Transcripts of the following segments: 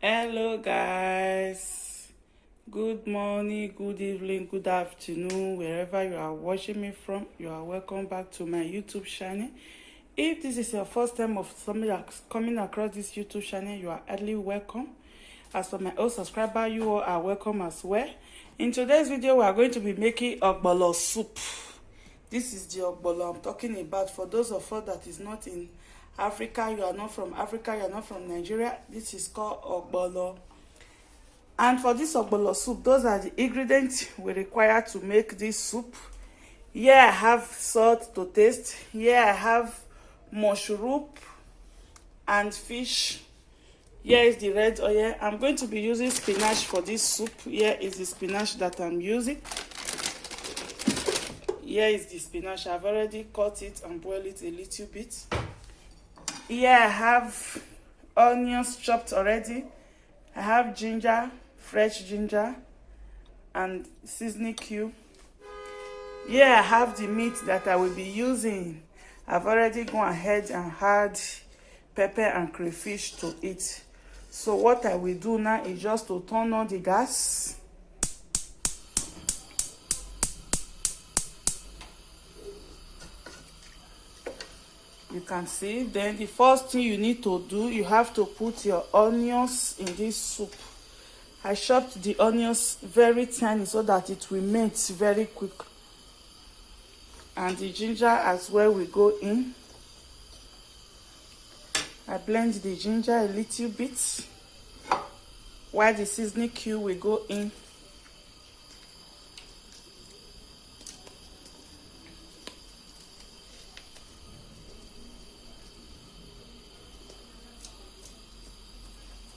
Hello guys, good morning, good evening, good afternoon, wherever you are watching me from. You are welcome back to my YouTube channel. If this is your first time of somebody coming across this YouTube channel, you are highly welcome. As for my old subscriber, you all are welcome as well. In today's video, we are going to be making ogbono soup. This is the ogbono I'm talking about. For those of us that is not in Africa, you are not from Africa, you are not from Nigeria, this is called ogbono. And for this ogbono soup, those are the ingredients we require to make this soup. Here I have salt to taste. Here I have mushroom and fish. Here is the red oil. I'm going to be using spinach for this soup. Here is the spinach that I'm using. Here is the spinach. I've already cut it and boiled it a little bit. Here I have onions chopped already. I have ginger, fresh ginger, and seasoning cube. Here I have the meat that I will be using. I've already gone ahead and had pepper and crayfish to eat. So what I will do now is just to turn on the gas. You can see. Then the first thing you need to do, you have to put your onions in this soup. I chopped the onions very tiny so that it will melt very quick. And the ginger as well will go in. I blend the ginger a little bit while the seasoning cube will go in.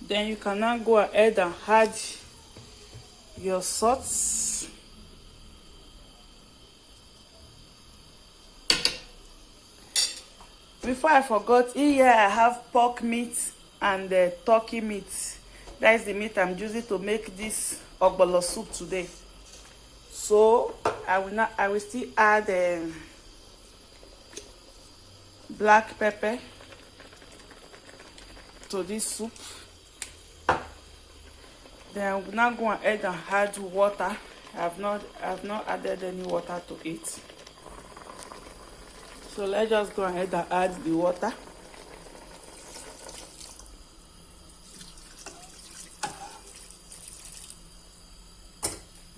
Then you can now go ahead and add your salt. Before I forgot, here I have pork meat and turkey meat. That is the meat I'm using to make this ogbono soup today. So I will still add black pepper to this soup. Then I will now go ahead and add water. I've not added any water to it. So let's just go ahead and add the water.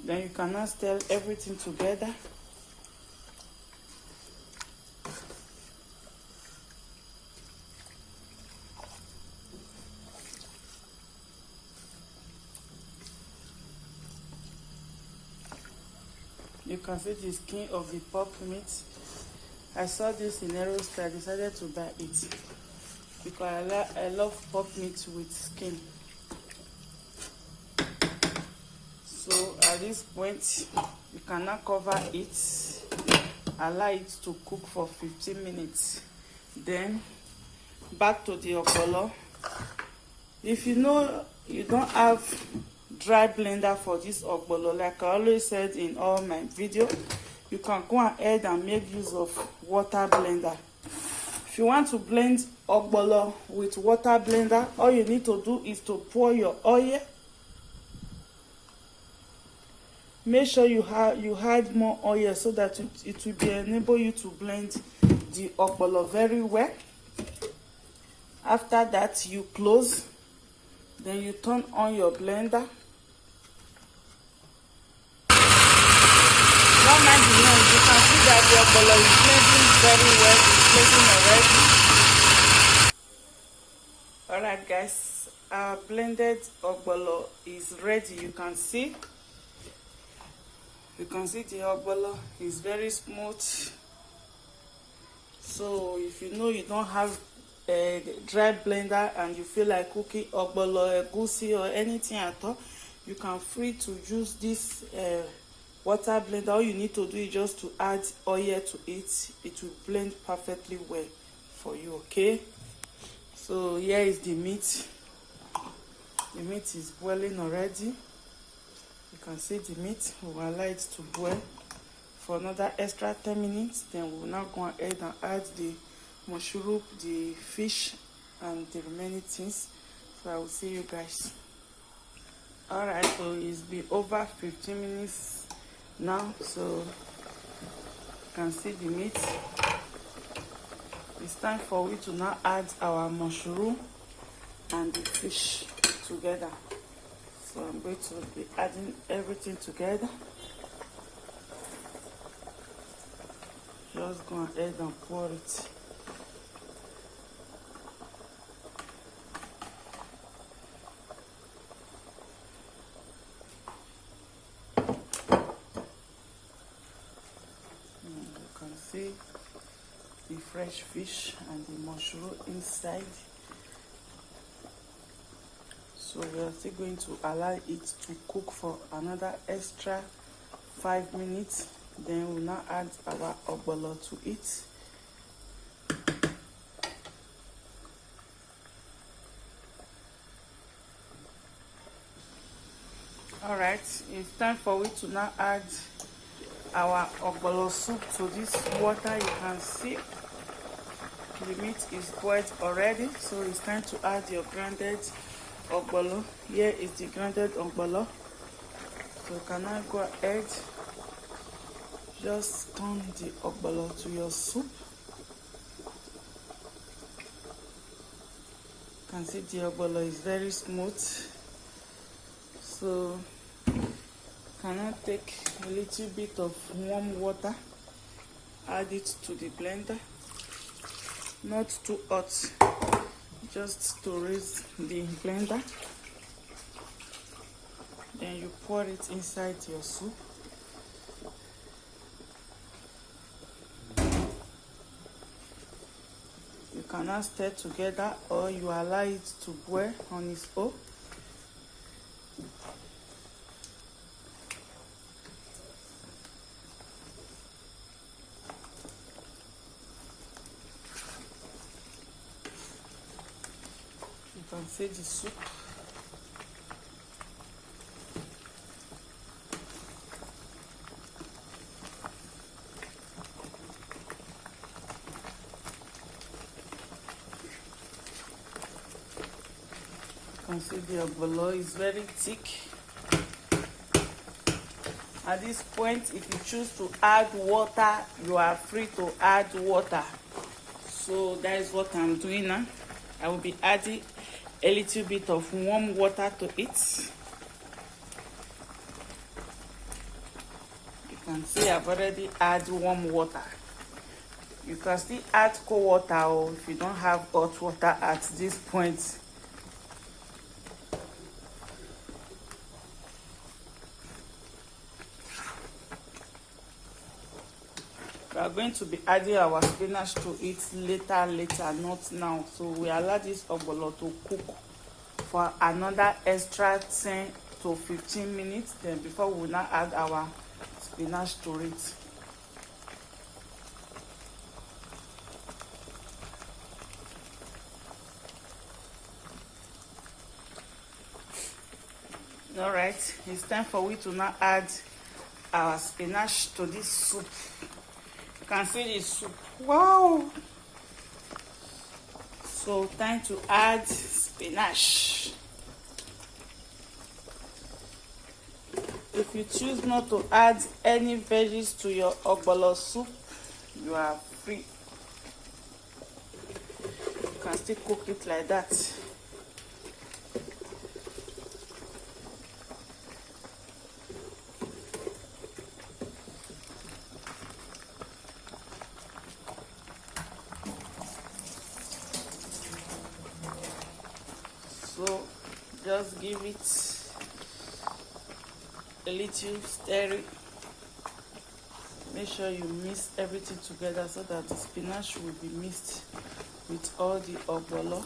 Then you can now stir everything together. You can see the skin of the pork meat. I saw this in Eros, so I decided to buy it because I love pork meat with skin. So at this point, you can now cover it, allow it to cook for 15 minutes. Then back to the ogbono. If you know you don't have dry blender for this ogbono, like I always said in all my videos, you can go ahead and make use of water blender. If you want to blend ogbono with water blender, all you need to do is to pour your oil. Make sure you add more oil so that it will be enable you to blend the ogbono very well. After that, you close. Then you turn on your blender. Don't mind the noise. You can see that the ogbono is blending very well. It's blending already. Alright guys, our blended ogbono is ready. You can see the ogbono is very smooth. So if you know you don't have a dry blender and you feel like cooking ogbono, egusi or anything at all, you can free to use this water blender. All you need to do is just to add oil to it. It will blend perfectly well for you. Okay, so here is the meat. The meat is boiling already. You can see the meat. We will allow it to boil for another extra 10 minutes. Then we will now go ahead and add the mushroom, the fish, and the remaining things So I will see you guys. Alright, so it's been over 15 minutes now, so you can see the meat. It's time for we to now add our mushroom and the fish together. So I'm going to be adding everything together. Just go ahead and pour it. You can see the fresh fish and the mushroom inside. So we are still going to allow it to cook for another extra 5 minutes. Then we'll now add our ogbono to it. Alright, it's time for we to now add our ogbono soup to this water. You can see the meat is boiled already, so it's time to add your grounded ogbono. Here is the grounded ogbono. So you can now go ahead, just turn the ogbono to your soup. You can see the ogbono is very smooth. So you can now take a little bit of warm water, add it to the blender. Not too hot, just to raise the blender. Then you pour it inside your soup. You can now stir together, or you allow it to boil on its own. You can see the soup. You can see the ogbono is very thick. At this point, if you choose to add water, you are free to add water. So that is what I'm doing now. I will be adding a little bit of warm water to it. You can see I've already added warm water. You can still add cold water, or if you don't have hot water at this point. We are going to be adding our spinach to it later, not now. So we allow this ogbono to cook for another extra 10 to 15 minutes. Then before we will now add our spinach to it. Alright, it's time for we to now add our spinach to this soup. You can see the soup. Wow! So time to add spinach. If you choose not to add any veggies to your ogbono soup, you are free. You can still cook it like that. So just give it a little stirring. Make sure you mix everything together so that the spinach will be mixed with all the ogbono.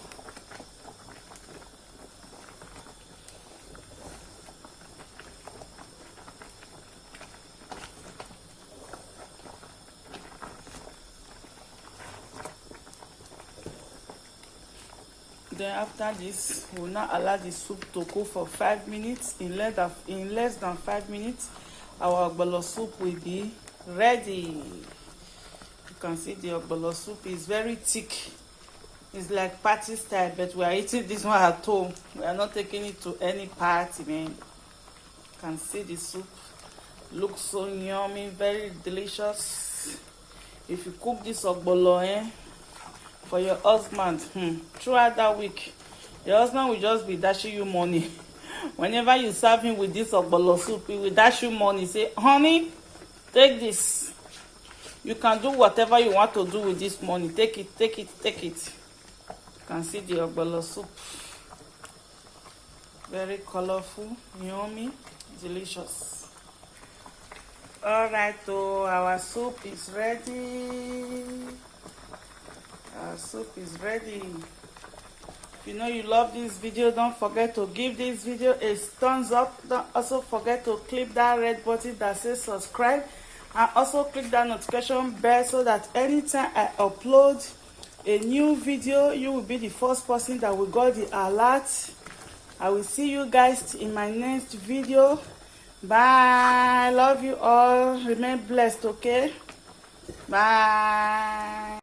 Then after this, we will now allow the soup to cook for 5 minutes. In less than 5 minutes, our ogbono soup will be ready. You can see the ogbono soup is very thick. It's like party style, but we are eating this one at home. We are not taking it to any party, man. You can see the soup looks so yummy, very delicious. If you cook this ogbono for your husband throughout that week, your husband will just be dashing you money. Whenever you serve him with this ogbono soup, he will dash you money. Say, honey, take this. You can do whatever you want to do with this money. Take it, take it, take it. You can see the ogbono soup. Very colorful, yummy, delicious. Alright, so our soup is ready. Our soup is ready. If you know you love this video, don't forget to give this video a thumbs up. Don't also forget to click that red button that says subscribe, and also click that notification bell so that anytime I upload a new video, you will be the first person that will get the alert. I will see you guys in my next video. Bye. Love you all. Remain blessed, okay? Bye.